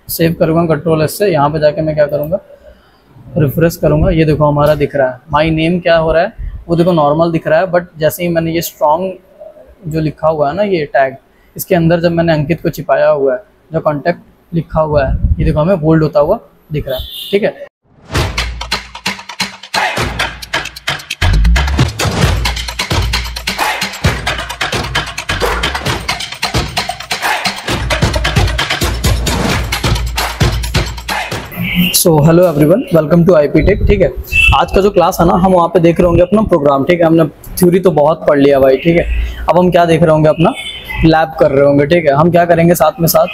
Save करूँगा control S से। यहाँ पे जाके मैं क्या करूँगा, रिफ्रेश करूँगा। ये देखो हमारा दिख रहा है, माई नेम क्या हो रहा है वो देखो नॉर्मल दिख रहा है, बट जैसे ही मैंने ये स्ट्रॉन्ग जो लिखा हुआ है ना ये टैग, इसके अंदर जब मैंने अंकित को छिपाया हुआ है, जो कॉन्टैक्ट लिखा हुआ है, ये देखो हमें बोल्ड होता हुआ दिख रहा है। ठीक है, so hello everyone, welcome to IP tech. ठीक है, आज का जो क्लास है ना, हम वहाँ पे देख रहे होंगे अपना प्रोग्राम। ठीक है, हमने थ्योरी तो बहुत पढ़ लिया भाई। ठीक है, अब हम क्या देख रहे होंगे, अपना लैब कर रहे होंगे। ठीक है, हम क्या करेंगे साथ में साथ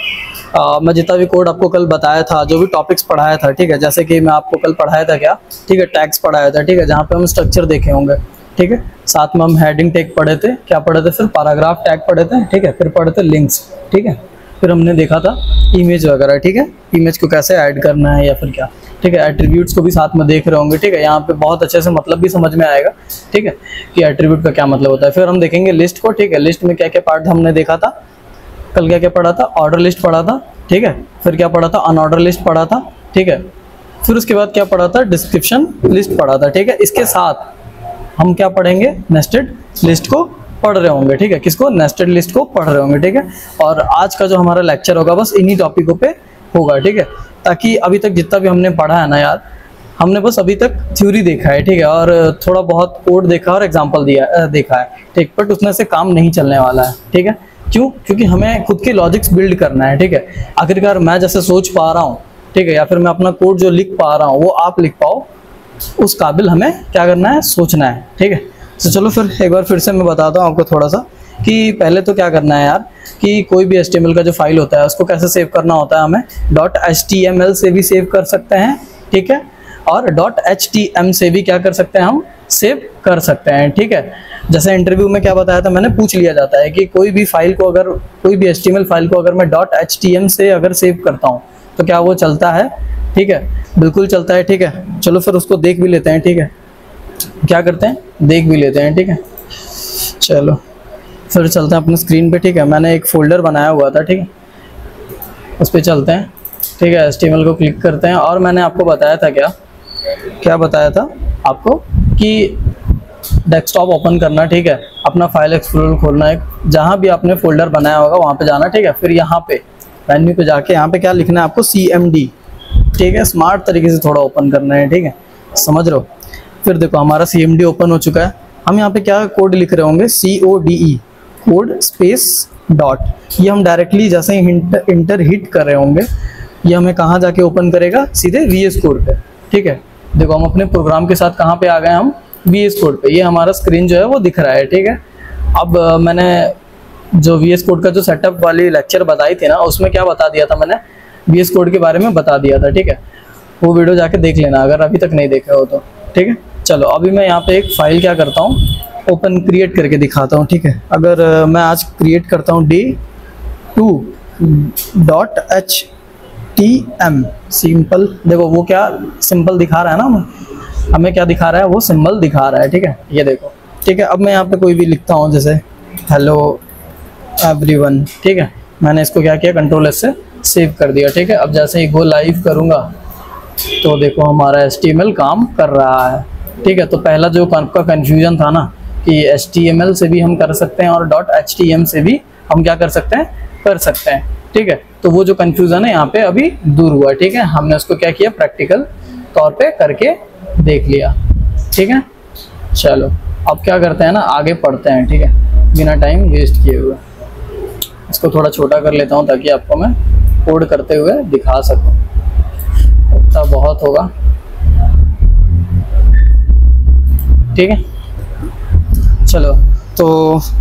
मैं जितना भी कोड आपको कल बताया था, जो भी टॉपिक्स पढ़ाया था, ठीक है, जैसे कि मैं आपको कल पढ़ाया था क्या, ठीक है, टैग्स पढ़ाया था। ठीक है, जहाँ पे हम स्ट्रक्चर देखे होंगे। ठीक है, साथ में हम हेडिंग टैग पढ़े थे, क्या पढ़े थे, फिर पैराग्राफ टैग पढ़े थे। ठीक है, फिर पढ़े थे लिंक्स। ठीक है, फिर हमने देखा था इमेज वगैरह। ठीक है, इमेज को कैसे ऐड करना है या फिर क्या। ठीक है, एट्रीब्यूट्स को भी साथ में देख रहे होंगे। ठीक है, यहाँ पे बहुत अच्छे से मतलब भी समझ में आएगा। ठीक है, कि एट्रीब्यूट का क्या मतलब होता है। फिर हम देखेंगे लिस्ट को। ठीक है, लिस्ट में क्या क्या पार्ट हमने देखा था कल, क्या क्या पढ़ा था, ऑर्डर लिस्ट पढ़ा था। ठीक है, फिर क्या पढ़ा था, अनऑर्डर लिस्ट पढ़ा था। ठीक है, फिर उसके बाद क्या पढ़ा था, डिस्क्रिप्शन लिस्ट पढ़ा था। ठीक है, इसके साथ हम क्या पढ़ेंगे, नेस्टेड लिस्ट को पढ़ रहे होंगे। ठीक है, किसको, नेस्टेड लिस्ट को पढ़ रहे होंगे। ठीक है, और आज का जो हमारा लेक्चर होगा बस इन्हीं टॉपिकों पे होगा। ठीक है, ताकि अभी तक जितना भी हमने पढ़ा है ना यार, हमने बस अभी तक थ्योरी देखा है। ठीक है, और थोड़ा बहुत कोड देखा और एग्जांपल देखा है। ठीक, बट उसमें से काम नहीं चलने वाला है। ठीक है, क्यों, क्योंकि हमें खुद के लॉजिक्स बिल्ड करना है। ठीक है, आखिरकार मैं जैसे सोच पा रहा हूँ, ठीक है, या फिर मैं अपना कोड जो लिख पा रहा हूँ वो आप लिख पाओ, उस काबिल हमें क्या करना है, सोचना है। ठीक है, तो चलो फिर एक बार फिर से मैं बताता हूँ आपको थोड़ा सा कि पहले तो क्या करना है यार, कि कोई भी HTML का जो फाइल होता है उसको कैसे सेव करना होता है, हमें .html से भी सेव कर सकते हैं। ठीक है, और .htm से भी क्या कर सकते हैं, हम सेव कर सकते हैं। ठीक है, जैसे इंटरव्यू में क्या बताया था मैंने, पूछ लिया जाता है कि कोई भी फाइल को, अगर कोई भी HTML फाइल को अगर मैं .htm से अगर सेव करता हूँ तो क्या वो चलता है। ठीक है, बिल्कुल चलता है। ठीक है, चलो फिर उसको देख भी लेते हैं। ठीक है, क्या करते हैं, देख भी लेते हैं। ठीक है, चलो फिर चलते हैं अपने स्क्रीन पे। ठीक है, मैंने एक फोल्डर बनाया हुआ था। ठीक है, उस पर चलते हैं। ठीक है, HTML को क्लिक करते हैं, और मैंने आपको बताया था क्या बताया था आपको, कि डेस्कटॉप ओपन करना। ठीक है, अपना फाइल एक्सप्लोरर खोलना है, जहाँ भी आपने फोल्डर बनाया होगा वहाँ पे जाना। ठीक है, फिर यहाँ पे मेन्यू पे जाके यहाँ पे क्या लिखना है आपको, CMD। ठीक है, स्मार्ट तरीके से थोड़ा ओपन करना है। ठीक है, समझ रहे हो। फिर देखो हमारा CMD ओपन हो चुका है। हम यहाँ पे क्या कोड लिख रहे होंगे, CODE, कोड स्पेस डॉट। ये हम डायरेक्टली जैसे ही इंटर हिट कर रहे होंगे, ये हमें कहाँ जाके ओपन करेगा, सीधे VS कोड पे। ठीक है, देखो हम अपने प्रोग्राम के साथ कहाँ पे आ गए, हम VS कोड पे। ये हमारा स्क्रीन जो है वो दिख रहा है। ठीक है, अब मैंने जो VS कोड का जो सेटअप वाली लेक्चर बताई थी ना, उसमें क्या बता दिया था मैंने, VS कोड के बारे में बता दिया था। ठीक है, वो वीडियो जाके देख लेना अगर अभी तक नहीं देखा हो तो। ठीक है, चलो अभी मैं यहाँ पे एक फाइल क्या करता हूँ, ओपन क्रिएट करके दिखाता हूँ। ठीक है, अगर मैं आज क्रिएट करता हूँ day2.htm, सिंपल। देखो वो क्या सिंपल दिखा रहा है ना, हमें क्या दिखा रहा है, वो सिंबल दिखा रहा है। ठीक है, ये देखो। ठीक है, अब मैं यहाँ पे कोई भी लिखता हूँ, जैसे हेलो एवरीवन। ठीक है, मैंने इसको क्या किया, कंट्रोल एस से सेव कर दिया। ठीक है, अब जैसे ही गो लाइव करूँगा तो देखो हमारा HTML काम कर रहा है। ठीक है, तो पहला जो आपका कन्फ्यूजन था ना, कि HTML से भी हम कर सकते हैं और .htm से भी हम क्या कर सकते हैं। ठीक है, तो वो जो कन्फ्यूजन है यहाँ पे अभी दूर हुआ। ठीक है, हमने उसको क्या किया, प्रैक्टिकल तौर पे करके देख लिया। ठीक है, चलो अब क्या करते हैं ना, आगे पढ़ते हैं। ठीक है, बिना टाइम वेस्ट किए हुए। इसको थोड़ा छोटा कर लेता हूँ ताकि आपको मैं कोड करते हुए दिखा सकूँ, उतना बहुत होगा। ठीक है, चलो तो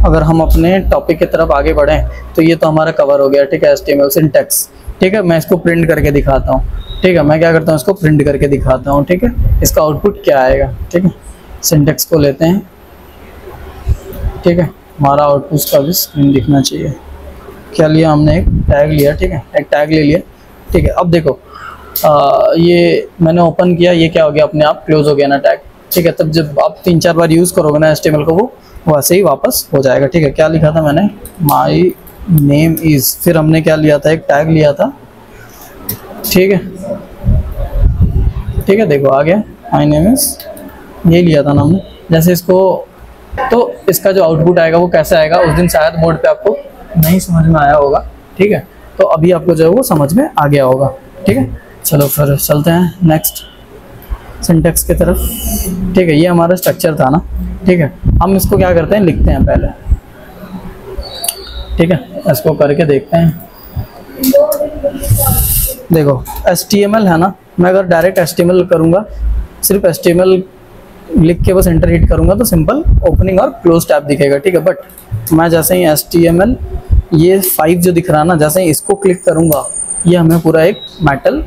अगर हम अपने टॉपिक की तरफ आगे बढ़ें तो ये तो हमारा कवर हो गया। ठीक है, HTML सिंटैक्स। ठीक है, मैं इसको प्रिंट करके दिखाता हूँ। ठीक है, मैं क्या करता हूँ, इसको प्रिंट करके दिखाता हूँ। ठीक है, इसका आउटपुट क्या आएगा। ठीक है, सिंटैक्स को लेते हैं। ठीक है, हमारा आउटपुट का भी स्क्रीन दिखना चाहिए। क्या लिया हमने, एक टैग लिया। ठीक है, एक टैग ले लिया। ठीक है, अब देखो ये मैंने ओपन किया, ये क्या हो गया, अपने आप क्लोज हो गया ना टैग। ठीक है, तब जब आप 3-4 बार यूज़ करोगे ना HTML को, वो वैसे ही वापस हो जाएगा। ठीक है, क्या लिखा था मैंने, माई नेम इज़, फिर हमने क्या लिया था, एक टैग लिया था ठीक है, ठीक है, देखो आ गया माय नेम इज, ये लिया था ना हमने। जैसे इसको, तो इसका जो आउटपुट आएगा वो कैसे आएगा, उस दिन शायद बोर्ड पे आपको नहीं समझ में आया होगा, ठीक है, तो अभी आपको जो है वो समझ में आ गया होगा, ठीक है। चलो फिर चलते हैं नेक्स्ट सिंटेक्स की तरफ, ठीक है। ये हमारा स्ट्रक्चर था ना, ठीक है। हम इसको क्या करते हैं, लिखते हैं पहले, ठीक है, इसको करके देखते हैं। देखो HTML है ना, मैं अगर डायरेक्ट HTML करूँगा, सिर्फ HTML लिख के बस एंटर हिट करूँगा तो सिंपल ओपनिंग और क्लोज टैब दिखेगा, ठीक है। बट मैं जैसे ही HTML ये 5 जो दिख रहा है ना, जैसे ही इसको क्लिक करूँगा, ये हमें पूरा एक मेटल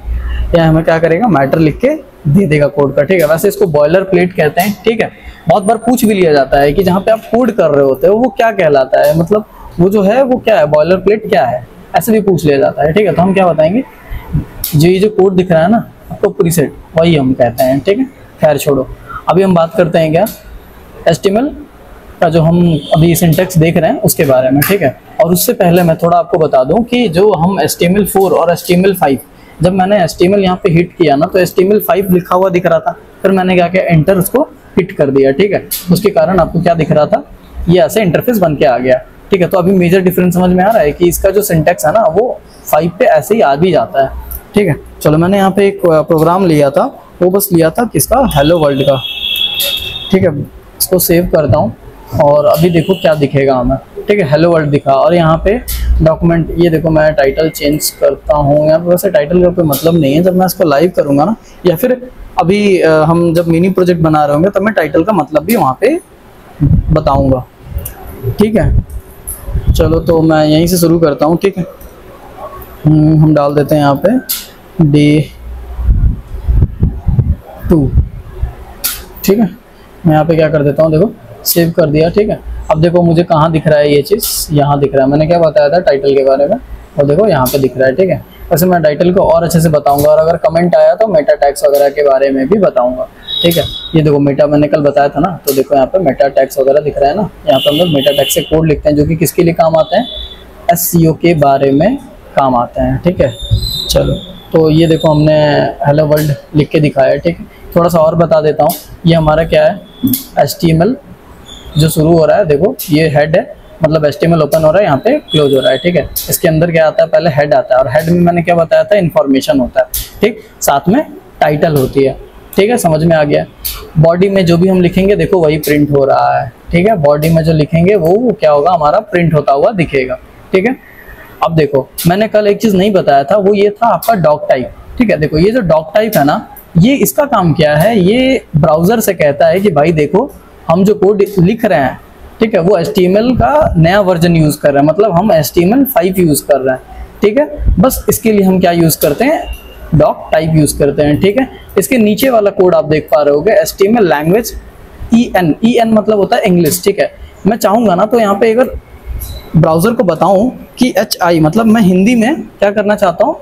या हमें क्या करेगा, मैटर लिख के दे देगा कोड का, ठीक है। वैसे इसको बॉयलर प्लेट कहते हैं, ठीक है। बहुत बार पूछ भी लिया जाता है कि जहाँ पे आप कोड कर रहे होते हो वो क्या कहलाता है, मतलब वो जो है वो क्या है, बॉयलर प्लेट क्या है, ऐसे भी पूछ लिया जाता है, ठीक है। तो हम क्या बताएंगे, जो ये जो कोड दिख रहा है ना आपको, प्रीसेट, वही हम कहते हैं, ठीक है। खैर छोड़ो, अभी हम बात करते हैं क्या HTML का, जो हम अभी सिंटेक्स देख रहे हैं उसके बारे में, ठीक है। और उससे पहले मैं थोड़ा आपको बता दूं कि जो हम HTML4 और HTML5, जब मैंने HTML यहाँ पे हिट किया ना तो HTML5 लिखा हुआ दिख रहा था, फिर मैंने क्या किया, एंटर उसको हिट कर दिया, ठीक है। उसके कारण आपको क्या दिख रहा था, ये ऐसे इंटरफेस बन के आ गया, ठीक है। तो अभी मेजर डिफरेंस समझ में आ रहा है कि इसका जो सिंटेक्स है ना वो 5 पे ऐसे ही आ भी जाता है, ठीक है। चलो मैंने यहाँ पे एक प्रोग्राम लिया था, वो बस लिया था किसका, हेलो वर्ल्ड का, ठीक है। इसको सेव करता हूँ और अभी देखो क्या दिखेगा हमें, ठीक है, हेलो वर्ल्ड दिखा। और यहाँ पे डॉक्यूमेंट, ये देखो मैं टाइटल चेंज करता हूँ, यहाँ पे वैसे टाइटल का कोई मतलब नहीं है, जब मैं इसको लाइव करूँगा ना, या फिर अभी हम जब मिनी प्रोजेक्ट बना रहे होंगे तब मैं टाइटल का मतलब भी वहाँ पे बताऊँगा, ठीक है। चलो तो मैं यहीं से शुरू करता हूँ, ठीक है। हम डाल देते हैं यहाँ पे day2, ठीक है। मैं यहाँ पे क्या कर देता हूँ, देखो सेव कर दिया, ठीक है। अब देखो मुझे कहाँ दिख रहा है ये चीज़, यहाँ दिख रहा है, मैंने क्या बताया था टाइटल के बारे में, और देखो यहाँ पे दिख रहा है, ठीक है। वैसे मैं टाइटल को और अच्छे से बताऊंगा, और अगर कमेंट आया तो मेटा टैग्स वगैरह के बारे में भी बताऊंगा, ठीक है। ये देखो मेटा मैंने कल बताया था ना, तो देखो यहाँ पे मेटा टैग्स वगैरह दिख रहा है ना, यहाँ पे हम लोग मेटा टैग्स से कोड लिखते हैं जो कि किसके लिए काम आते हैं, SEO के बारे में काम आते हैं, ठीक है। चलो तो ये देखो हमने हेलो वर्ल्ड लिख के दिखाया, ठीक है। थोड़ा सा और बता देता हूँ, ये हमारा क्या है, HTML जो शुरू हो रहा है, देखो ये हेड है, मतलब HTML ओपन हो रहा है, यहाँ पे क्लोज हो रहा है, ठीक है। इसके अंदर क्या आता है, पहले हेड आता है, और हेड में मैंने क्या बताया था, इन्फॉर्मेशन होता है, ठीक, साथ में टाइटल होती है, ठीक है, समझ में आ गया। बॉडी में जो भी हम लिखेंगे देखो वही प्रिंट हो रहा है, ठीक है। बॉडी में जो लिखेंगे वो क्या होगा, हमारा प्रिंट होता हुआ दिखेगा, ठीक है। अब देखो मैंने कल एक चीज नहीं बताया था, वो ये था आपका डॉक टाइप, ठीक है। देखो ये जो डॉक टाइप है ना, ये इसका काम क्या है, ये ब्राउजर से कहता है कि भाई देखो हम जो कोड लिख रहे हैं, ठीक है, वो HTML का नया वर्जन यूज कर रहे हैं, मतलब हम HTML5 यूज कर रहे हैं, ठीक है। बस इसके लिए हम क्या यूज करते हैं, डॉक टाइप यूज करते हैं, ठीक है। इसके नीचे वाला कोड आप देख पा रहे होगे, HTML लैंग्वेज EN मतलब होता है इंग्लिश, ठीक है। मैं चाहूंगा ना तो यहाँ पे अगर ब्राउजर को बताऊं कि HI मतलब मैं हिंदी में क्या करना चाहता हूँ,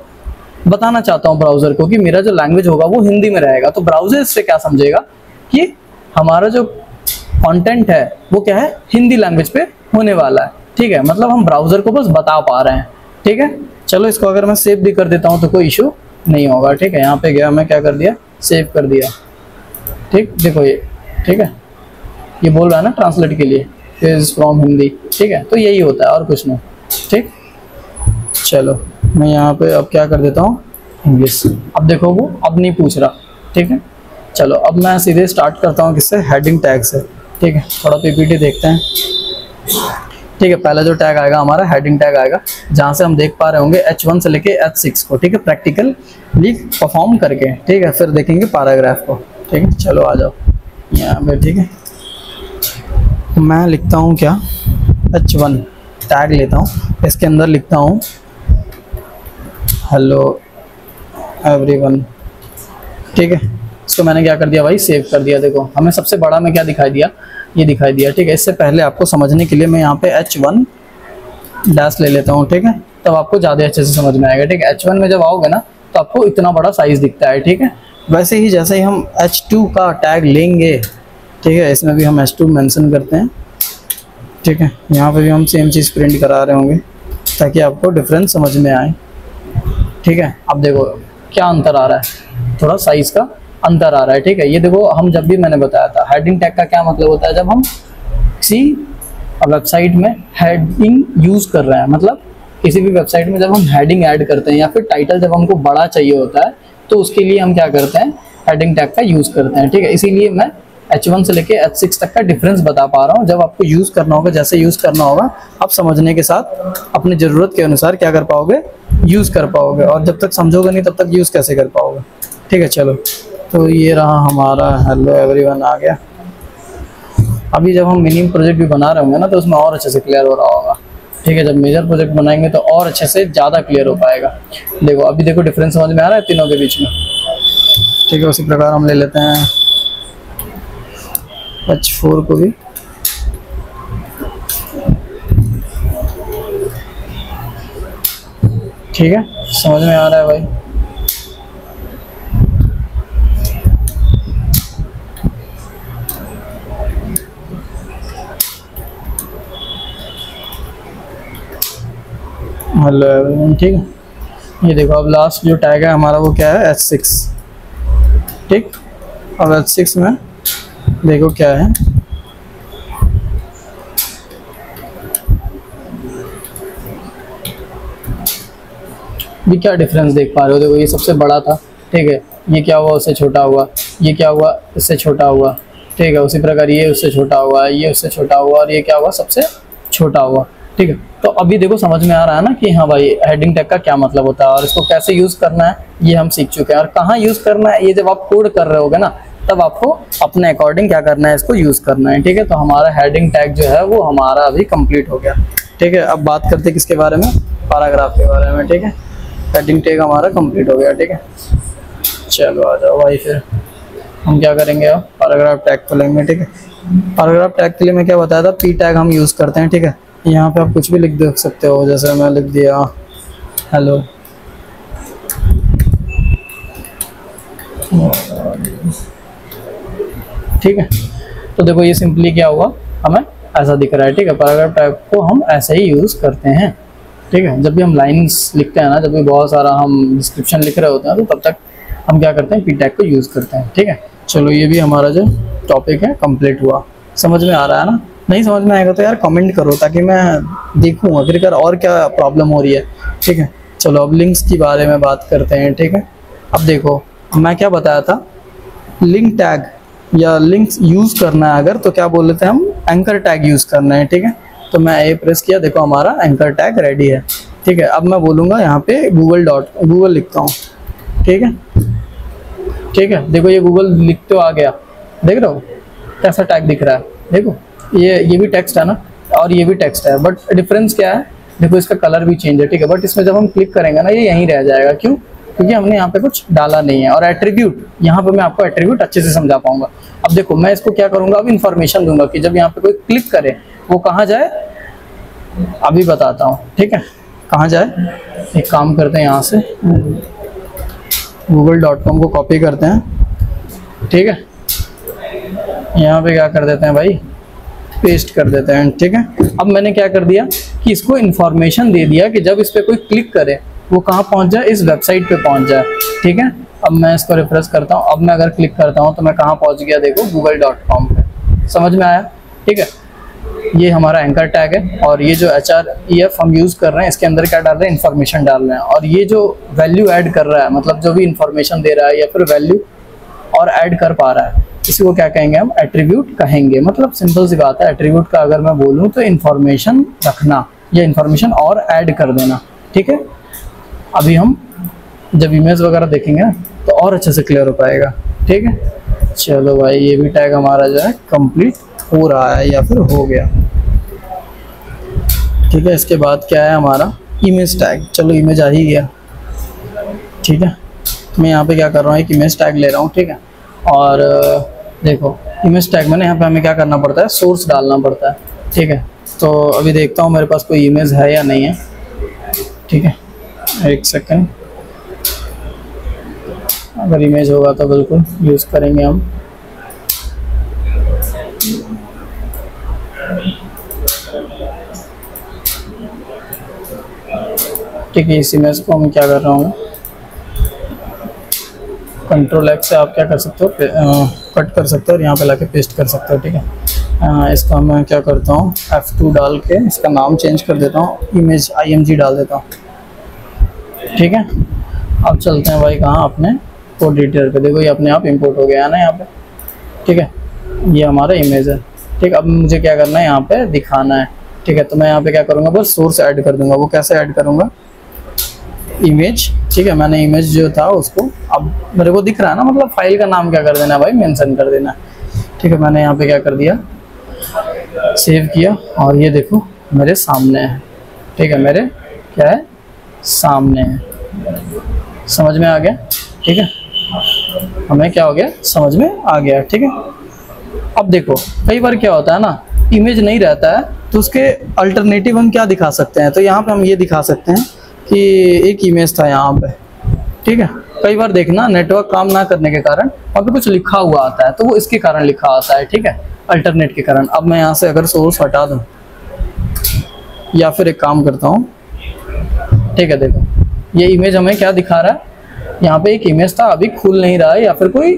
बताना चाहता हूँ ब्राउजर को कि मेरा जो लैंग्वेज होगा वो हिंदी में रहेगा, तो ब्राउजर इससे क्या समझेगा कि हमारा जो कंटेंट है वो क्या है, हिंदी लैंग्वेज पे होने वाला है, ठीक है। मतलब हम ब्राउजर को बस बता पा रहे हैं, ठीक है। चलो इसको अगर मैं सेव भी कर देता हूँ तो कोई इशू नहीं होगा, ठीक है। यहाँ पे गया, मैं क्या कर दिया, सेव कर दिया, ठीक। देखो ये, ठीक है, ये बोल रहा है ना ट्रांसलेट के लिए, इज फ्रॉम हिंदी, ठीक है। तो यही होता है और कुछ नहीं, ठीक। चलो मैं यहाँ पे अब क्या कर देता हूँ, इंग्लिश। अब देखो वो अब नहीं पूछ रहा, ठीक है। चलो अब मैं सीधे स्टार्ट करता हूँ किससे, हेडिंग टैग से, ठीक है। थोड़ा PPT देखते हैं, ठीक है। पहला जो टैग आएगा हमारा हेडिंग टैग आएगा, जहाँ से हम देख पा रहे होंगे H1 से लेके H6 को, ठीक है, प्रैक्टिकली परफॉर्म करके, ठीक है। फिर देखेंगे पैराग्राफ को, ठीक है। चलो आ जाओ यहाँ पे, ठीक है। मैं लिखता हूँ क्या, H1 टैग लेता हूँ, इसके अंदर लिखता हूँ हेलो एवरीवन, ठीक है। इसको मैंने क्या कर दिया भाई, सेव कर दिया। देखो हमें सबसे बड़ा में क्या दिखाई दिया, ये दिखाई दिया, ठीक है। इससे पहले आपको समझने के लिए मैं यहाँ पे H1 डैश ले लेता हूँ, ठीक है, तब आपको ज़्यादा अच्छे से समझ में आएगा, ठीक है। H1 में जब आओगे ना तो आपको इतना बड़ा साइज दिखता है, ठीक है। वैसे ही जैसे ही हम H2 का टैग लेंगे, ठीक है, इसमें भी हम H2 मेंशन करते हैं, ठीक है। यहाँ पे भी हम सेम चीज़ प्रिंट करा रहे होंगे ताकि आपको डिफरेंस समझ में आए, ठीक है। अब देखो क्या अंतर आ रहा है, थोड़ा साइज का अंतर आ रहा है, ठीक है। ये देखो हम जब भी मैंने बताया था हेडिंग टैग का क्या मतलब होता है, जब हम किसी वेबसाइट में हेडिंग यूज कर रहे हैं, मतलब किसी भी वेबसाइट में जब हम हेडिंग ऐड करते हैं या फिर टाइटल जब हमको बड़ा चाहिए होता है तो उसके लिए हम क्या करते हैं, हेडिंग टैग का यूज करते हैं, ठीक है। इसीलिए मैं H1 से लेके H6 तक का डिफरेंस बता पा रहा हूँ। जब आपको यूज करना होगा, जैसे यूज करना होगा आप समझने के साथ अपनी जरूरत के अनुसार क्या कर पाओगे, यूज कर पाओगे। और जब तक समझोगे नहीं तब तक यूज कैसे कर पाओगे, ठीक है। चलो तो ये रहा हमारा हेलो एवरीवन आ गया। अभी जब हम मिनी प्रोजेक्ट भी बना रहे होंगे ना तो उसमें और अच्छे से क्लियर हो रहा होगा, ठीक है। जब मेजर प्रोजेक्ट बनाएंगे तो और अच्छे से ज़्यादा क्लियर हो पाएगा। देखो अभी देखो डिफरेंस समझ में आ रहा है तीनों के बीच में, ठीक है। उसी प्रकार हम ले लेते हैं H4 को भी, ठीक है। समझ में आ रहा है भाई, हेलो एवरीवन, ठीक है। ये देखो अब लास्ट जो टैग है हमारा वो क्या है, H6, ठीक। अब H6 में देखो क्या है, ये क्या डिफरेंस देख पा रहे हो, देखो ये सबसे बड़ा था, ठीक है। ये क्या हुआ, उससे छोटा हुआ, ये क्या हुआ, इससे छोटा हुआ, ठीक है। उसी प्रकार ये उससे छोटा हुआ, ये उससे छोटा हुआ, और ये क्या हुआ, सबसे छोटा हुआ, ठीक है। तो अभी देखो समझ में आ रहा है ना कि हाँ भाई हेडिंग टैग का क्या मतलब होता है और इसको कैसे यूज करना है ये हम सीख चुके हैं। और कहाँ यूज करना है, ये जब आप कोड कर रहे होगे ना तब आपको अपने अकॉर्डिंग क्या करना है, इसको यूज करना है, ठीक है। तो हमारा हेडिंग टैग जो है वो हमारा अभी कंप्लीट हो गया, ठीक है। अब बात करते हैं किसके बारे में, पैराग्राफ के बारे में, ठीक है। हेडिंग टैग हमारा कंप्लीट हो गया, ठीक है। चलो आ जाओ भाई, फिर हम क्या करेंगे, अब पैराग्राफ टैग खोलेंगे, ठीक है। पैराग्राफ टैग के लिए मैं क्या बताया था, पी टैग हम यूज करते हैं, ठीक है। यहाँ पे आप कुछ भी लिख देख सकते हो, जैसे मैं लिख दिया हेलो, ठीक है। तो देखो ये सिंपली क्या हुआ, हमें ऐसा दिख रहा है, ठीक है। पैराग्राफ टैग को हम ऐसे ही यूज करते हैं, ठीक है। जब भी हम लाइंस लिखते हैं ना, जब भी बहुत सारा हम डिस्क्रिप्शन लिख रहे होते हैं तो तब तक हम क्या करते हैं, पी टैग को यूज करते हैं, ठीक है। चलो ये भी हमारा जो टॉपिक है कंप्लीट हुआ। समझ में आ रहा है ना, नहीं समझ में आएगा तो यार कमेंट करो ताकि मैं देखूँ आखिरकार और क्या प्रॉब्लम हो रही है, ठीक है। चलो अब लिंक्स के बारे में बात करते हैं, ठीक है। अब देखो मैं क्या बताया था, लिंक टैग या लिंक्स यूज करना है अगर तो क्या बोल रहे थे हम, एंकर टैग यूज करना है, ठीक है। तो मैं ए प्रेस किया, देखो हमारा एंकर टैग रेडी है, ठीक है। अब मैं बोलूँगा यहाँ पे गूगल लिखता हूँ, ठीक है, ठीक है। देखो ये गूगल लिखते आ गया, देख रहे हो कैसा टैग दिख रहा है, देखो ये भी टेक्स्ट है ना और ये भी टेक्स्ट है, बट डिफरेंस क्या है, देखो इसका कलर भी चेंज है, ठीक है। बट इसमें जब हम क्लिक करेंगे ना ये यहीं रह जाएगा, क्यों, क्योंकि हमने यहाँ पे कुछ डाला नहीं है। और एट्रीब्यूट, यहाँ पे मैं आपको एट्रीब्यूट अच्छे से समझा पाऊंगा। अब देखो मैं इसको क्या करूंगा, अब इन्फॉर्मेशन दूंगा कि जब यहाँ पे कोई क्लिक करे वो कहाँ जाए, अभी बताता हूँ, ठीक है। कहाँ जाए, एक काम करते हैं, यहाँ से google.com को कॉपी करते हैं, ठीक है। यहाँ पे क्या कर देते हैं भाई, पेस्ट कर देते हैं, ठीक है। अब मैंने क्या कर दिया कि इसको इन्फॉर्मेशन दे दिया कि जब इस पर कोई क्लिक करे वो कहाँ पहुँच जाए, इस वेबसाइट पे पहुँच जाए, ठीक है। अब मैं इसको रिफ्रेश करता हूँ, अब मैं अगर क्लिक करता हूँ तो मैं कहाँ पहुँच गया, देखो google.com पे। समझ में आया, ठीक है। ये हमारा एंकर टैग है और ये जो href हम यूज़ कर रहे हैं इसके अंदर क्या डाल रहे हैं, इन्फॉर्मेशन डाल रहे हैं। और ये जो वैल्यू ऐड कर रहा है, मतलब जो भी इन्फॉर्मेशन दे रहा है या फिर वैल्यू और ऐड कर पा रहा है, इसी को क्या कहेंगे हम, एट्रीब्यूट कहेंगे। मतलब सिंपल सी बात है, एट्रीब्यूट का अगर मैं बोलूँ तो इन्फॉर्मेशन रखना या इन्फॉर्मेशन और ऐड कर देना, ठीक है। अभी हम जब इमेज वगैरह देखेंगे ना तो और अच्छे से क्लियर हो पाएगा, ठीक है। चलो भाई ये भी टैग हमारा जो है कंप्लीट हो रहा है या फिर हो गया, ठीक है। इसके बाद क्या है हमारा इमेज टैग, चलो इमेज आ ही गया, ठीक है। मैं यहाँ पे क्या कर रहा हूँ, एक इमेज टैग ले रहा हूँ, ठीक है। और देखो इमेज टैग में यहाँ पे हमें क्या करना पड़ता है, सोर्स डालना पड़ता है, ठीक है। तो अभी देखता हूँ मेरे पास कोई इमेज है या नहीं है, ठीक है। एक सेकंड, अगर इमेज होगा तो बिल्कुल यूज़ करेंगे हम। ठीक है, इस इमेज को हम क्या कर रहा हूँ, कंट्रोल एक्स से आप क्या कर सकते हो, कट कर सकते हो और यहाँ पे लाके पेस्ट कर सकते हो, ठीक है। इसका मैं क्या करता हूँ, F2 डाल के इसका नाम चेंज कर देता हूँ, इमेज img डाल देता हूँ, ठीक है। अब चलते हैं भाई कहाँ, अपने कोड एडिटर पे। देखो ये अपने आप इंपोर्ट हो गया है ना यहाँ पे, ठीक है। ये हमारा इमेज है, ठीक। अब मुझे क्या करना है, यहाँ पे दिखाना है, ठीक है। तो मैं यहाँ पे क्या करूँगा, बस सोर्स ऐड कर दूंगा। वो कैसे ऐड करूँगा, इमेज, ठीक है। मैंने इमेज जो था उसको, अब मेरे को दिख रहा है ना, मतलब फाइल का नाम क्या कर देना भाई, मेंशन कर देना, ठीक है। मैंने यहाँ पे क्या कर दिया, सेव किया और ये देखो मेरे सामने है, ठीक है। मेरे क्या है, सामने है, समझ में आ गया, ठीक है। हमें क्या हो गया, समझ में आ गया, ठीक है। अब देखो कई बार क्या होता है ना, इमेज नहीं रहता है तो उसके अल्टरनेटिव हम क्या दिखा सकते हैं। तो यहाँ पे हम ये दिखा सकते हैं कि एक इमेज था यहाँ पे, ठीक है। कई बार देखना नेटवर्क काम ना करने के कारण वहाँ पे कुछ लिखा हुआ आता है, तो वो इसके कारण लिखा आता है, ठीक है, अल्टरनेट के कारण। अब मैं यहाँ से अगर सोर्स हटा दूँ या फिर एक काम करता हूँ, ठीक है। देखो ये इमेज हमें क्या दिखा रहा है, यहाँ पे एक इमेज था, अभी खुल नहीं रहा है या फिर कोई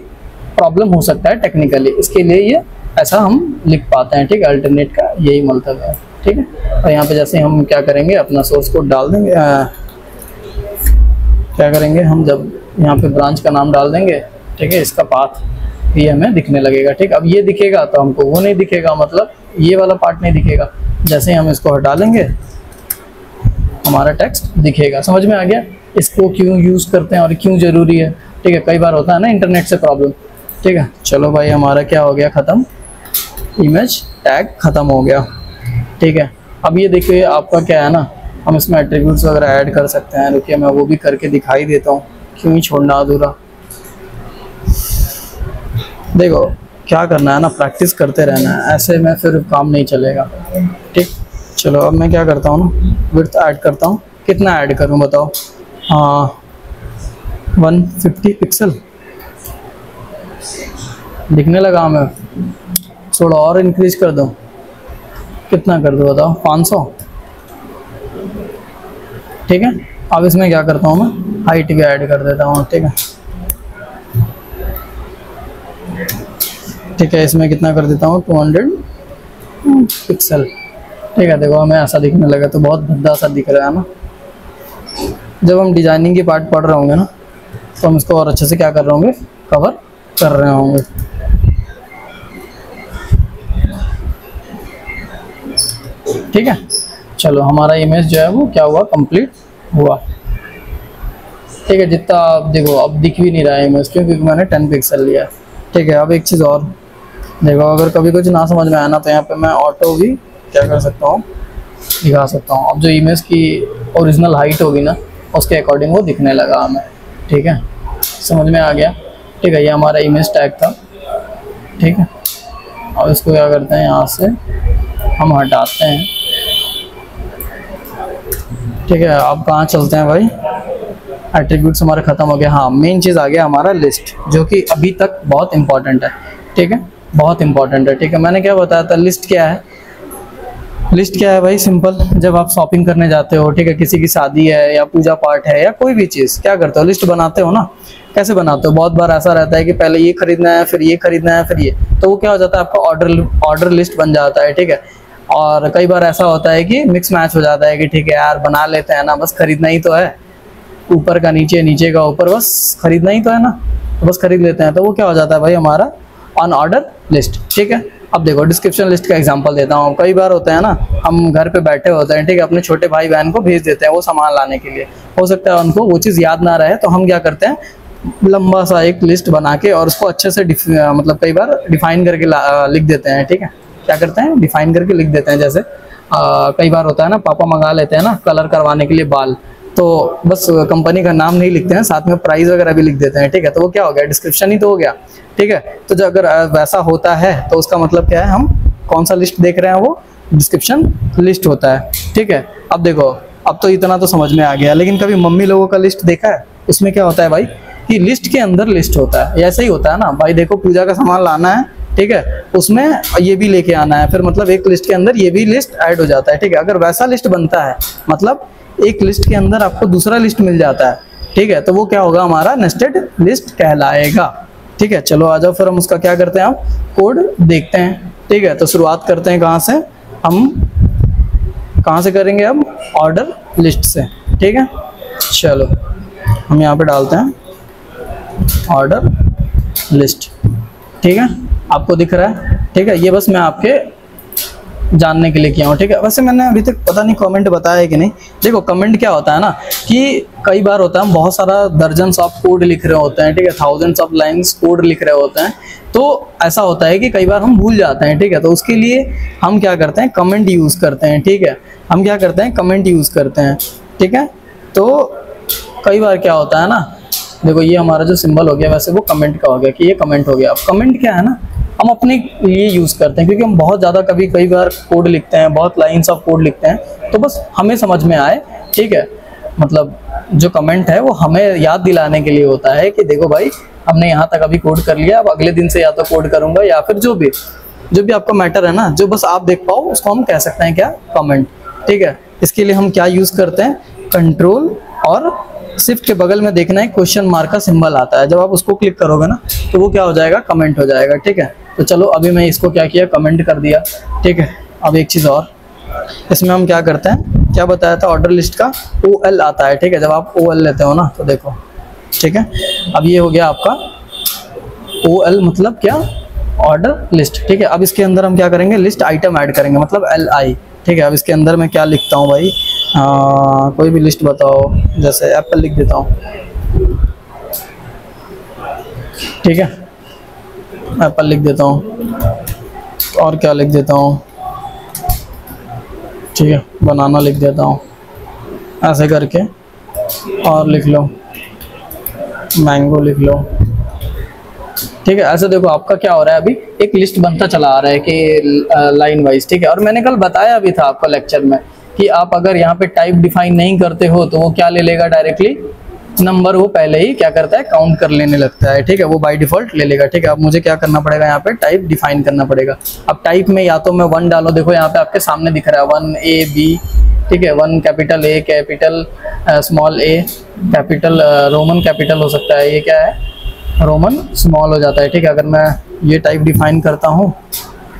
प्रॉब्लम हो सकता है टेक्निकली, इसके लिए ये ऐसा हम लिख पाते हैं, ठीक है। अल्टरनेट का यही मतलब है, ठीक है। और यहाँ पे जैसे हम क्या करेंगे, अपना सोर्स कोड डाल देंगे, क्या करेंगे हम, जब यहाँ पे ब्रांच का नाम डाल देंगे, ठीक है, इसका पाथ ये हमें दिखने लगेगा, ठीक। अब ये दिखेगा तो हमको वो नहीं दिखेगा, मतलब ये वाला पार्ट नहीं दिखेगा। जैसे हम इसको हटा लेंगे हमारा टेक्स्ट दिखेगा, समझ में आ गया। इसको क्यों यूज़ करते हैं और क्यों ज़रूरी है, ठीक है। कई बार होता है ना इंटरनेट से प्रॉब्लम, ठीक है। चलो भाई हमारा क्या हो गया, ख़त्म, इमेज टैग ख़त्म हो गया, ठीक है। अब ये देखिए आपका क्या है ना, हम इसमें एट्रीब्यूट्स वगैरह ऐड कर सकते हैं। रुकिए मैं वो भी करके दिखाई देता हूँ, क्यों ही छोड़ना अधूरा। देखो क्या करना है ना, प्रैक्टिस करते रहना है, ऐसे में फिर काम नहीं चलेगा, ठीक। चलो अब मैं क्या करता हूँ ना, विड्थ ऐड करता हूँ। कितना ऐड करूँ बताओ, 150 पिक्सल दिखने लगा हमें, थोड़ा और इंक्रीज कर दो, कितना कर दो बताओ, 500, ठीक है। अब इसमें क्या करता हूँ मैं, हाइट भी ऐड कर देता हूँ, ठीक है, ठीक है। इसमें कितना कर देता हूँ, 200 पिक्सल, ठीक है। देखो हमें ऐसा दिखने लगा, तो बहुत भद्दा सा दिख रहा है ना। जब हम डिजाइनिंग की पार्ट पढ़ रहे होंगे ना, तो हम इसको और अच्छे से क्या कर रहे होंगे, कवर कर रहे होंगे, ठीक है। चलो हमारा इमेज जो है वो क्या हुआ, कंप्लीट हुआ, ठीक है। जितना आप देखो अब दिख भी नहीं रहा है इमेज, क्योंकि मैंने 10 पिक्सल लिया है, ठीक है। अब एक चीज़ और देखो, अगर कभी कुछ ना समझ में आया ना, तो यहाँ पे मैं ऑटो भी क्या कर सकता हूँ, दिखा सकता हूँ। अब जो इमेज की ओरिजिनल हाइट होगी ना, उसके अकॉर्डिंग वो दिखने लगा हमें, ठीक है, समझ में आ गया, ठीक है। ये हमारा इमेज टैग था, ठीक है। और इसको क्या करते हैं, यहाँ से हम हटाते हैं, ठीक है। अब कहाँ चलते हैं भाई, एट्रीब्यूट्स हमारे ख़त्म हो गया। हाँ, मेन चीज़ आ गया हमारा लिस्ट, जो कि अभी तक बहुत इंपॉर्टेंट है, ठीक है, बहुत इंपॉर्टेंट है, ठीक है। मैंने क्या बताया था, लिस्ट क्या है, लिस्ट क्या है भाई, सिंपल। जब आप शॉपिंग करने जाते हो, ठीक है, किसी की शादी है या पूजा पाठ है या कोई भी चीज़, क्या करते हो, लिस्ट बनाते हो ना। कैसे बनाते हो, बहुत बार ऐसा रहता है कि पहले ये खरीदना है, फिर ये खरीदना है, फिर ये, तो वो क्या हो जाता है, आपका ऑर्डर लिस्ट बन जाता है, ठीक है। और कई बार ऐसा होता है कि मिक्स मैच हो जाता है कि ठीक है यार बना लेते हैं ना, बस खरीदना ही तो है, ऊपर का नीचे, नीचे का ऊपर, बस खरीदना ही तो है ना, तो बस खरीद लेते हैं। तो वो क्या हो जाता है भाई, हमारा ऑन ऑर्डर लिस्ट, ठीक है। अब देखो डिस्क्रिप्शन लिस्ट का एग्जांपल देता हूँ। कई बार होता है ना, हम घर पे बैठे होते हैं, ठीक है, अपने छोटे भाई बहन को भेज देते हैं वो सामान लाने के लिए, हो सकता है उनको वो चीज़ याद ना रहे, तो हम क्या करते हैं, लंबा सा एक लिस्ट बना के और उसको अच्छे से मतलब कई बार डिफाइन करके लिख देते हैं, ठीक है। क्या करते हैं, डिफाइन करके लिख देते हैं। जैसे कई बार होता है ना, पापा मंगा लेते हैं ना कलर करवाने के लिए बाल, तो बस कंपनी का नाम नहीं लिखते हैं, साथ में प्राइस वगैरह भी लिख देते हैं, ठीक है। तो वो क्या हो गया, डिस्क्रिप्शन ही तो हो गया, ठीक है। तो जो अगर वैसा होता है तो उसका मतलब क्या है, हम कौन सा लिस्ट देख रहे हैं, वो डिस्क्रिप्शन लिस्ट होता है, ठीक है। अब देखो, अब तो इतना तो समझ में आ गया, लेकिन कभी मम्मी लोगों का लिस्ट देखा है, उसमें क्या होता है भाई कि लिस्ट के अंदर लिस्ट होता है। ऐसा ही होता है ना भाई, देखो पूजा का सामान लाना है, ठीक है, उसमें ये भी लेके आना है, फिर मतलब एक लिस्ट के अंदर ये भी लिस्ट ऐड हो जाता है, ठीक है। अगर वैसा लिस्ट बनता है, मतलब एक लिस्ट के अंदर आपको दूसरा लिस्ट मिल जाता है, ठीक है, तो वो क्या होगा, हमारा नेस्टेड लिस्ट कहलाएगा। ठीक है, चलो आ जाओ फिर हम उसका क्या करते हैं, हम कोड देखते हैं। ठीक है, तो शुरुआत करते हैं कहाँ से, हम कहाँ से करेंगे, अब ऑर्डर लिस्ट से। ठीक है, चलो हम यहाँ पे डालते हैं ऑर्डर लिस्ट। ठीक है, आपको दिख रहा है। ठीक है, ये बस मैं आपके जानने के लिए किया हूँ। ठीक है, वैसे मैंने अभी तक पता नहीं कमेंट बताया है कि नहीं। देखो कमेंट क्या होता है ना, कि कई बार होता है हम बहुत सारा दर्जन्स ऑफ कोड लिख रहे होते हैं। ठीक है, थाउजेंड्स ऑफ लाइंस कोड लिख रहे होते हैं, तो ऐसा होता है कि कई बार हम भूल जाते हैं। ठीक है, तो उसके लिए हम क्या करते हैं, कमेंट यूज़ करते हैं। ठीक है, हम क्या करते हैं, कमेंट यूज़ करते हैं। ठीक है, तो कई बार क्या होता है ना, देखो ये हमारा जो सिंबल हो गया, वैसे वो कमेंट का हो गया कि ये कमेंट हो गया। अब कमेंट क्या है ना, हम अपने लिए यूज़ करते हैं, क्योंकि हम बहुत ज़्यादा कई बार कोड लिखते हैं, बहुत लाइंस ऑफ कोड लिखते हैं, तो बस हमें समझ में आए। ठीक है, मतलब जो कमेंट है वो हमें याद दिलाने के लिए होता है कि देखो भाई हमने यहाँ तक अभी कोड कर लिया, अब अगले दिन से या तो कोड करूँगा, या फिर जो भी आपका मैटर है ना, जो बस आप देख पाओ, उसको हम कह सकते हैं क्या, कमेंट। ठीक है, इसके लिए हम क्या यूज़ करते हैं, कंट्रोल और शिफ्ट के बगल में देखना है क्वेश्चन मार्क का सिंबल आता है, जब आप उसको क्लिक करोगे ना तो वो क्या हो जाएगा, कमेंट हो जाएगा। ठीक है, तो चलो अभी मैं इसको क्या किया, कमेंट कर दिया। ठीक है, अब एक चीज़ और, इसमें हम क्या करते हैं, क्या बताया था, ऑर्डर लिस्ट का OL आता है। ठीक है, जब आप OL लेते हो ना तो देखो। ठीक है, अब ये हो गया आपका OL, मतलब क्या, ऑर्डर लिस्ट। ठीक है, अब इसके अंदर हम क्या करेंगे, लिस्ट आइटम ऐड करेंगे, मतलब LI। ठीक है, अब इसके अंदर मैं क्या लिखता हूँ भाई, कोई भी लिस्ट बताओ, जैसे एप्पल लिख देता हूँ। ठीक है, एप्पल लिख देता हूँ, और क्या लिख देता हूँ, ठीक है, बनाना लिख देता हूँ, ऐसे करके, और लिख लो मैंगो लिख लो। ठीक है, ऐसे देखो आपका क्या हो रहा है, अभी एक लिस्ट बनता चला आ रहा है कि लाइन वाइज। ठीक है, और मैंने कल बताया भी था आपको लेक्चर में कि आप अगर यहाँ पे टाइप डिफाइन नहीं करते हो तो वो क्या ले लेगा, डायरेक्टली नंबर वो पहले ही क्या करता है, काउंट कर लेने लगता है। ठीक है, वो बाय डिफॉल्ट ले लेगा। ठीक है, अब मुझे क्या करना पड़ेगा, यहाँ पे टाइप डिफाइन करना पड़ेगा। अब टाइप में या तो मैं 1 डालो, देखो यहाँ पे आपके सामने दिख रहा है 1AB। ठीक है, 1 capital A, capital small a, capital Roman capital हो सकता है, ये क्या है, रोमन स्मॉल हो जाता है। ठीक है, अगर मैं ये टाइप डिफाइन करता हूँ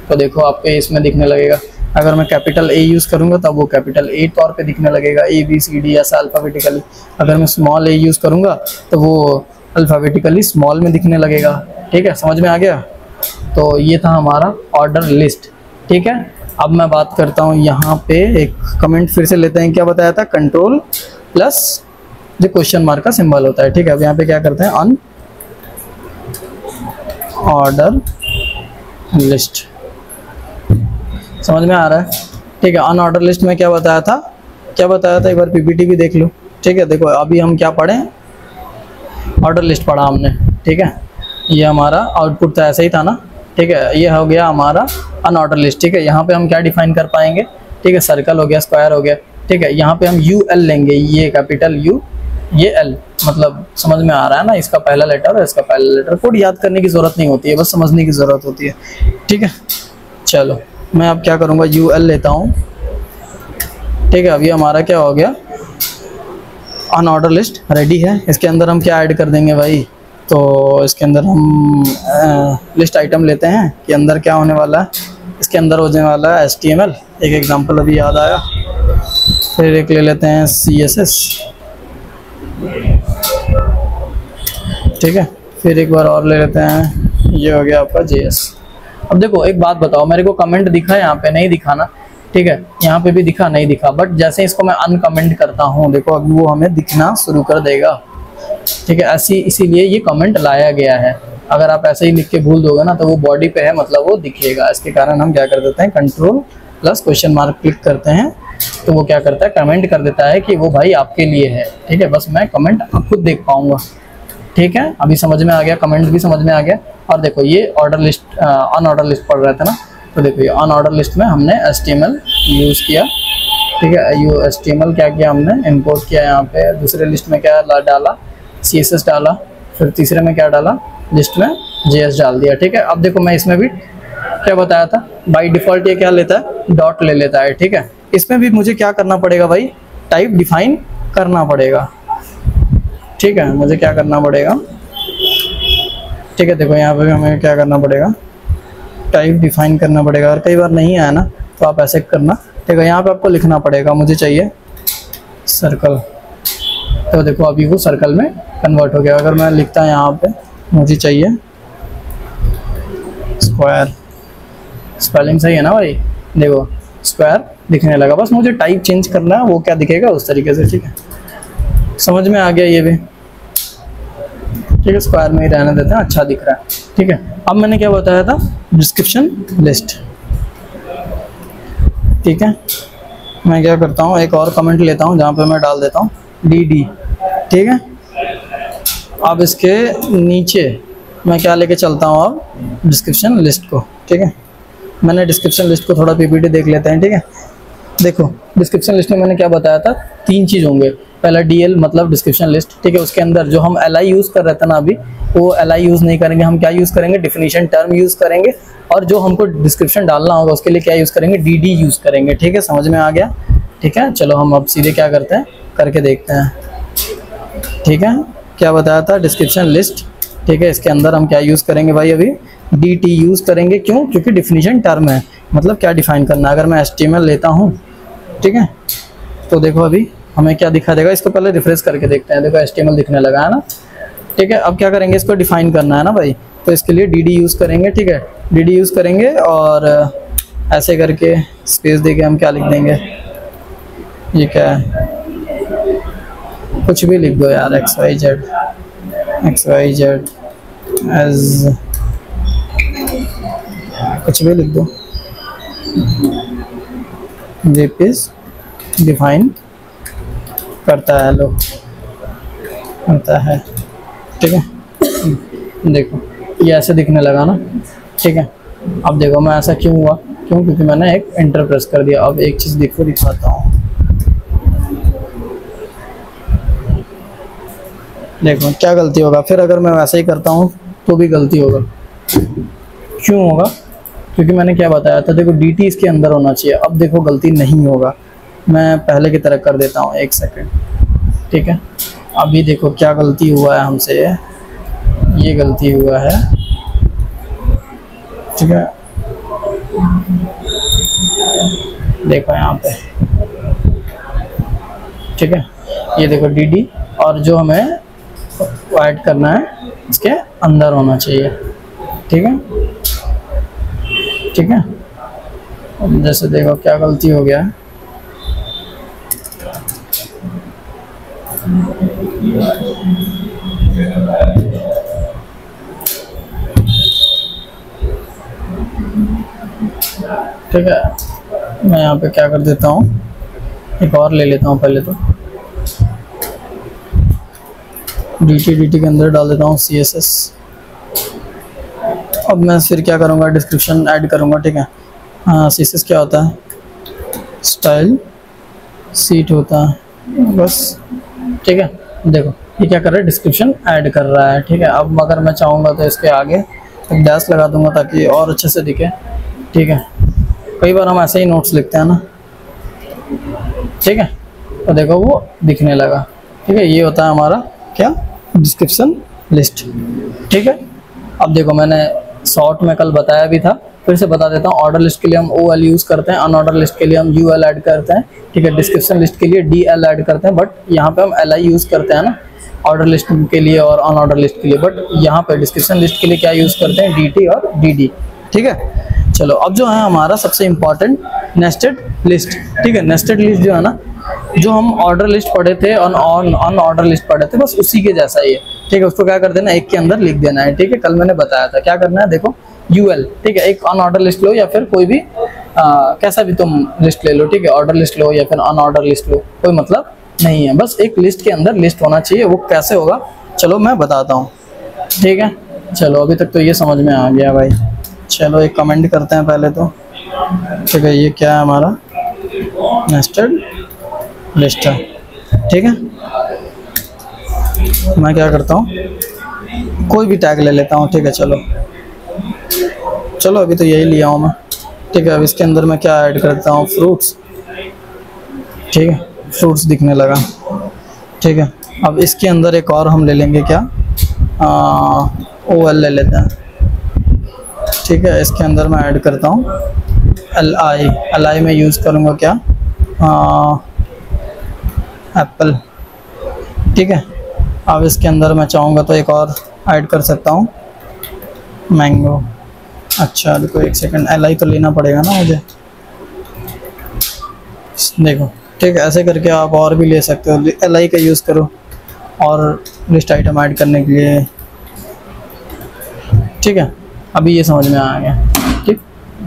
तो देखो आपके इसमें दिखने लगेगा। अगर मैं कैपिटल A यूज़ करूँगा तब वो कैपिटल A तौर पे दिखने लगेगा, ABCD ऐसा अल्फ़ाबेटिकली। अगर मैं स्मॉल a यूज़ करूँगा तो वो अल्फ़ाबेटिकली स्मॉल में दिखने लगेगा। ठीक है, समझ में आ गया। तो ये था हमारा ऑर्डर लिस्ट। ठीक है, अब मैं बात करता हूँ यहाँ पे, एक कमेंट फिर से लेते हैं, क्या बताया था, कंट्रोल प्लस जो क्वेश्चन मार्क का सिंबल होता है। ठीक है, अब यहाँ पे क्या करते हैं, अन ऑर्डर लिस्ट। समझ में आ रहा है। ठीक है, अन ऑर्डर लिस्ट में क्या बताया था, एक बार PPT भी देख लो। ठीक है, देखो अभी हम क्या पढ़े, ऑर्डर लिस्ट पढ़ा हमने। ठीक है, ये हमारा आउटपुट था, ऐसा ही था ना। ठीक है, ये हो गया हमारा अन ऑर्डर लिस्ट। ठीक है, यहाँ पे हम क्या डिफाइन कर पाएंगे, ठीक है, सर्कल हो गया, स्क्वायर हो गया। ठीक है, यहाँ पे हम UL लेंगे, ये कैपिटल U, ये L, मतलब समझ में आ रहा है ना, इसका पहला लेटर और इसका पहला लेटर। कोड याद करने की जरूरत नहीं होती है, बस समझने की जरूरत होती है। ठीक है, चलो मैं अब क्या करूँगा, UL लेता हूँ। ठीक है, अभी हमारा क्या हो गया, अन ऑर्डर लिस्ट रेडी है। इसके अंदर हम क्या ऐड कर देंगे भाई, तो इसके अंदर हम लिस्ट आइटम लेते हैं कि अंदर क्या होने वाला है, इसके अंदर होने वाला है HTML, एक एग्जांपल अभी याद आया। फिर एक ले लेते हैं CSS। ठीक है, फिर एक बार और ले लेते हैं, ये हो गया आपका JS। अब देखो एक बात बताओ, मेरे को कमेंट दिखा है, यहाँ पे नहीं दिखा ना। ठीक है, यहाँ पे भी दिखा नहीं दिखा, बट जैसे इसको मैं अनकमेंट करता हूँ, देखो अभी वो हमें दिखना शुरू कर देगा। ठीक है, इसीलिए ये कमेंट लाया गया है। अगर आप ऐसे ही लिख के भूल दोगे ना तो वो बॉडी पे है, मतलब वो दिखेगा। इसके कारण हम क्या कर देते हैं, control plus question mark click करते हैं तो वो क्या करता है, कमेंट कर देता है कि वो भाई आपके लिए है। ठीक है, बस मैं कमेंट खुद देख पाऊंगा। ठीक है, अभी समझ में आ गया, कमेंट भी समझ में आ गया। और देखो ये ऑर्डर लिस्ट, अन ऑर्डर लिस्ट पढ़ रहे थे ना, तो देखो ये अन ऑर्डर लिस्ट में हमने HTML यूज़ किया। ठीक है, HTML क्या किया हमने, इंपोर्ट किया। यहाँ पे दूसरे लिस्ट में क्या डाला, CSS डाला। फिर तीसरे में क्या डाला, लिस्ट में JS डाल दिया। ठीक है, अब देखो मैं इसमें भी क्या बताया था, बाय डिफ़ॉल्ट ये क्या लेता है, डॉट ले लेता है। ठीक है, इसमें भी मुझे क्या करना पड़ेगा भाई, टाइप डिफाइन करना पड़ेगा। ठीक है, मुझे क्या करना पड़ेगा, ठीक है देखो यहाँ पे हमें क्या करना पड़ेगा, टाइप डिफाइन करना पड़ेगा। और कई बार नहीं आया ना तो आप ऐसे करना, ठीक है। यहाँ पे आपको लिखना पड़ेगा मुझे चाहिए सर्कल, तो देखो अभी वो सर्कल में कन्वर्ट हो गया। अगर मैं लिखता है यहाँ पे मुझे चाहिए स्क्वायर, स्पेलिंग सही है ना भाई, देखो स्क्वायर दिखने लगा। बस मुझे टाइप चेंज करना है, वो क्या दिखेगा उस तरीके से, ठीक है। समझ में आ गया ये भी, ठीक है। स्क्वायर में ही रहने देते हैं, अच्छा दिख रहा है, ठीक है। अब मैंने क्या बताया था, डिस्क्रिप्शन लिस्ट, ठीक है। मैं क्या करता हूँ, एक और कमेंट लेता हूँ जहाँ पे मैं डाल देता हूँ dd, ठीक है। अब इसके नीचे मैं क्या लेके चलता हूँ, अब डिस्क्रिप्शन लिस्ट को, ठीक है। मैंने डिस्क्रिप्शन लिस्ट को थोड़ा पीपीटी देख लेते हैं, ठीक है। देखो डिस्क्रिप्शन लिस्ट में मैंने क्या बताया था, 3 चीज़ होंगे। पहला DL मतलब डिस्क्रिप्शन लिस्ट, ठीक है। उसके अंदर जो हम LI यूज़ कर रहे थे ना अभी, वो LI यूज़ नहीं करेंगे, हम क्या यूज़ करेंगे, डिफिनीशन टर्म यूज़ करेंगे। और जो हमको डिस्क्रिप्शन डालना होगा उसके लिए क्या यूज़ करेंगे, DD यूज़ करेंगे, ठीक है। समझ में आ गया, ठीक है। चलो हम अब सीधे क्या करते हैं, करके देखते हैं, ठीक है। क्या बताया था, डिस्क्रिप्शन लिस्ट, ठीक है। इसके अंदर हम क्या यूज़ करेंगे भाई, अभी DT यूज़ करेंगे। क्यों, क्योंकि डिफिनीशन टर्म है, मतलब क्या डिफाइन करना है। अगर मैं HTML लेता हूँ, ठीक है, तो देखो अभी हमें क्या दिखा देगा, इसको पहले रिफ्रेश करके देखते हैं। देखो HTML दिखने लगा है ना, ठीक है। अब क्या करेंगे, इसको डिफाइन करना है ना भाई, तो इसके लिए DD यूज़ करेंगे, ठीक है। DD यूज़ करेंगे और ऐसे करके स्पेस देके हम क्या लिख देंगे, ये क्या है, कुछ भी लिख दो यार, XYZ एज कुछ भी लिख दो, जिप इज डिफाइन करता है, लो करता है, ठीक है। देखो ये ऐसे दिखने लगा ना, ठीक है। अब देखो मैं ऐसा क्यों हुआ, क्यों, क्योंकि मैंने एक एंटर प्रेस कर दिया। अब एक चीज़ देखो दिखाता हूँ, देखो क्या गलती होगा। फिर अगर मैं वैसे ही करता हूँ तो भी गलती होगा। क्यों होगा, क्योंकि मैंने क्या बताया था, देखो DT इसके अंदर होना चाहिए। अब देखो गलती नहीं होगा, मैं पहले की तरह कर देता हूँ, 1 सेकंड, ठीक है। अभी देखो क्या गलती हुआ है हमसे, ये गलती हुआ है, ठीक है। देखो यहाँ पे, ठीक है, ये देखो DD, और जो हमें ऐड करना है इसके अंदर होना चाहिए, ठीक है, ठीक है। अब जैसे देखो क्या गलती हो गया है, ठीक है। मैं यहाँ पे क्या कर देता हूँ, एक और ले लेता हूँ पहले तो, DT के अंदर डाल देता हूँ CSS। अब मैं फिर क्या करूँगा, डिस्क्रिप्शन ऐड करूँगा, ठीक है। हाँ, CSS क्या होता है, स्टाइल सीट होता है, बस, ठीक है। देखो ये क्या कर रहा है, डिस्क्रिप्शन ऐड कर रहा है, ठीक है। अब अगर मैं चाहूँगा तो इसके आगे एक डैश लगा दूंगा ताकि और अच्छे से दिखे, ठीक है। कई बार हम ऐसे ही नोट्स लिखते हैं ना, ठीक है, तो देखो वो दिखने लगा, ठीक है। ये होता है हमारा क्या, डिस्क्रिप्शन लिस्ट, ठीक है। अब देखो मैंने शॉर्ट में कल बताया भी था, फिर से बता देता हूँ। ऑर्डर लिस्ट के लिए हम OL यूज़ करते हैं, अनऑर्डर लिस्ट के लिए हम UL ऐड करते हैं, ठीक है। डिस्क्रिप्शन लिस्ट के लिए DL ऐड करते हैं, बट यहाँ पे हम LI यूज़ करते हैं ना, ऑर्डर लिस्ट के लिए और अनऑर्डर लिस्ट के लिए। बट यहाँ पे डिस्क्रिप्शन लिस्ट के लिए क्या यूज़ करते हैं, DT और DD, ठीक है। चलो अब जो है हमारा सबसे इम्पॉर्टेंट नेस्टेड लिस्ट, ठीक है। नेस्टेड लिस्ट जो है ना, जो हम ऑर्डर लिस्ट पढ़े थे और अनऑर्डर लिस्ट पढ़े थे, बस उसी के जैसा ही है, ठीक है। उसको क्या कर देना, एक के अंदर लिख देना है, ठीक है। कल मैंने बताया था क्या करना है, देखो UL, ठीक है। एक अनऑर्डर लिस्ट लो या फिर कोई भी कैसा भी तुम लिस्ट ले लो, ठीक है। ऑर्डर लिस्ट लो या फिर अनऑर्डर लिस्ट लो, कोई मतलब नहीं है, बस एक लिस्ट के अंदर लिस्ट होना चाहिए। वो कैसे होगा, चलो मैं बताता हूँ, ठीक है। चलो अभी तक तो ये समझ में आ गया भाई। चलो एक कमेंट करते हैं पहले तो, ठीक है। ये क्या है, हमारा नेस्टेड लिस्ट है, ठीक है। मैं क्या करता हूँ, कोई भी टैग ले लेता हूँ, ठीक है। चलो अभी तो यही लिया हूँ मैं, ठीक है। अब इसके अंदर मैं क्या ऐड करता हूँ, फ्रूट्स, ठीक है। फ्रूट्स दिखने लगा, ठीक है। अब इसके अंदर एक और हम ले लेंगे क्या, OL ले लेते हैं, ठीक है। इसके अंदर मैं ऐड करता हूँ LI में यूज़ करूँगा क्या, एप्पल, ठीक है। अब इसके अंदर मैं चाहूँगा तो एक और ऐड कर सकता हूँ, मैंगो। अच्छा देखो एक सेकंड, LI तो लेना पड़ेगा ना मुझे, देखो ठीक है। ऐसे करके आप और भी ले सकते हो, LI का यूज़ करो और लिस्ट आइटम ऐड करने के लिए, ठीक है। अभी ये समझ में आ गया, ठीक।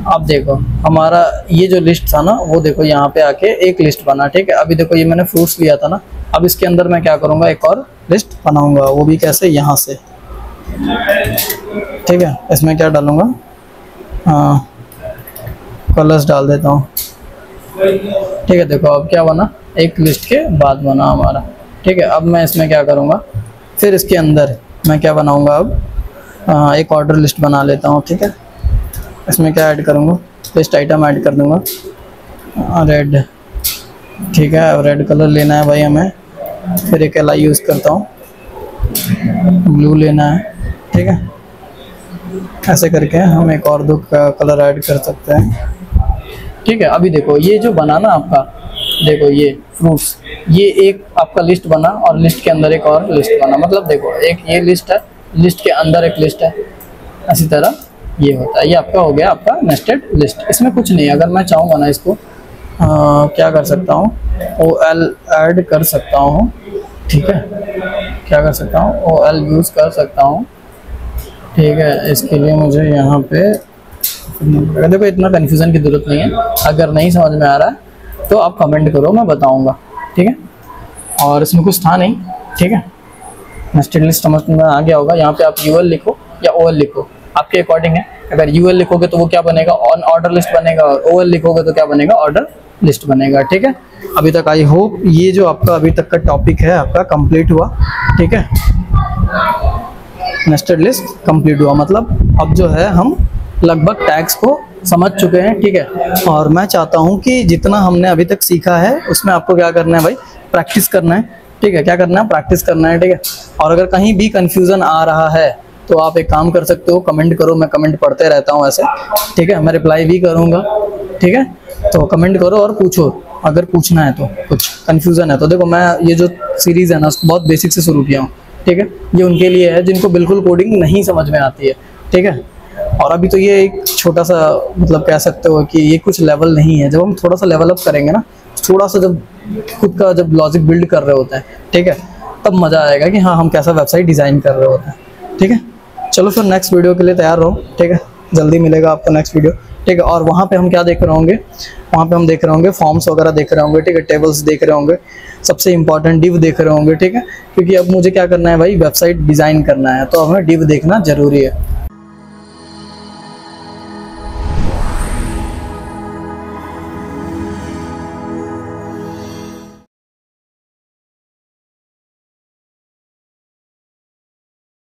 अब देखो हमारा ये जो लिस्ट था ना, वो देखो यहाँ पे आके एक लिस्ट बना, ठीक है। अभी देखो ये मैंने फ्रूट्स लिया था ना, अब इसके अंदर मैं क्या करूँगा, एक और लिस्ट बनाऊँगा, वो भी कैसे, यहाँ से, ठीक है। इसमें क्या डालूँगा, कलर्स डाल देता हूँ, ठीक है। देखो अब क्या बना, एक लिस्ट के बाद बना हमारा, ठीक है। अब मैं इसमें क्या करूँगा, फिर इसके अंदर मैं क्या बनाऊँगा, अब एक ऑर्डर लिस्ट बना लेता हूँ, ठीक है। इसमें क्या ऐड करूँगा, लिस्ट आइटम ऐड कर दूँगा, रेड, ठीक है। रेड कलर लेना है भाई हमें, फिर एक LI यूज़ करता हूँ, ब्लू लेना है, ठीक है। ऐसे करके हम एक और 2 कलर ऐड कर सकते हैं, ठीक है। अभी देखो ये जो बना ना आपका, देखो ये फ्रूट्स, ये एक आपका लिस्ट बना और लिस्ट के अंदर एक और लिस्ट बना, मतलब देखो एक ये लिस्ट है, लिस्ट के अंदर एक लिस्ट है, इसी तरह ये होता है। ये आपका हो गया आपका नेस्टेड लिस्ट। इसमें कुछ नहीं, अगर मैं चाहूँगा ना इसको क्या कर सकता हूँ, OL ऐड कर सकता हूँ, ठीक है। क्या कर सकता हूँ, OL यूज़ कर सकता हूँ, ठीक है। इसके लिए मुझे यहाँ पे देखो इतना कन्फ्यूज़न की ज़रूरत नहीं है, अगर नहीं समझ में आ रहा है तो आप कमेंट करो, मैं बताऊँगा, ठीक है। और इसमें कुछ था नहीं, ठीक है। नेस्टेड लिस्ट समझ में आ गया होगा। यहाँ पे आप UL लिखो या OL लिखो, आपके अकॉर्डिंग है। अगर UL लिखोगे तो वो क्या बनेगा, ऑन ऑर्डर लिस्ट बनेगा, और OL लिखोगे तो क्या बनेगा, ऑर्डर लिस्ट बनेगा, ठीक है। अभी तक आई होप ये जो आपका अभी तक का टॉपिक है आपका कंप्लीट हुआ, ठीक है। नेस्टेड लिस्ट कंप्लीट हुआ, मतलब अब जो है हम लगभग टैग्स को समझ चुके हैं, ठीक है। और मैं चाहता हूँ कि जितना हमने अभी तक सीखा है उसमें आपको क्या करना है भाई, प्रैक्टिस करना है, ठीक है। क्या करना है, प्रैक्टिस करना है, ठीक है। और अगर कहीं भी कंफ्यूजन आ रहा है तो आप एक काम कर सकते हो, कमेंट करो, मैं कमेंट पढ़ते रहता हूँ ऐसे, ठीक है। मैं रिप्लाई भी करूँगा, ठीक है। तो कमेंट करो और पूछो, अगर पूछना है तो, कुछ कंफ्यूजन है तो। देखो मैं ये जो सीरीज़ है ना उसको बहुत बेसिक से शुरू किया हूँ, ठीक है। ये उनके लिए है जिनको बिल्कुल कोडिंग नहीं समझ में आती है, ठीक है। और अभी तो ये एक छोटा सा, मतलब कह सकते हो कि ये कुछ लेवल नहीं है। जब हम थोड़ा सा लेवल अप करेंगे ना, थोड़ा सा जब खुद का जब लॉजिक बिल्ड कर रहे होते हैं, ठीक है, तब मज़ा आएगा कि हाँ हम कैसा वेबसाइट डिज़ाइन कर रहे होते हैं, ठीक है। चलो फिर नेक्स्ट वीडियो के लिए तैयार रहो, ठीक है। जल्दी मिलेगा आपको नेक्स्ट वीडियो, ठीक है। और वहाँ पे हम क्या देख रहे होंगे, वहाँ पे हम देख रहे होंगे फॉर्म्स वगैरह देख रहे होंगे, ठीक है। टेबल्स देख रहे होंगे, सबसे इंपॉर्टेंट डिव देख रहे होंगे, ठीक है। क्योंकि अब मुझे क्या करना है भाई, वेबसाइट डिज़ाइन करना है, तो हमें डिव देखना ज़रूरी है।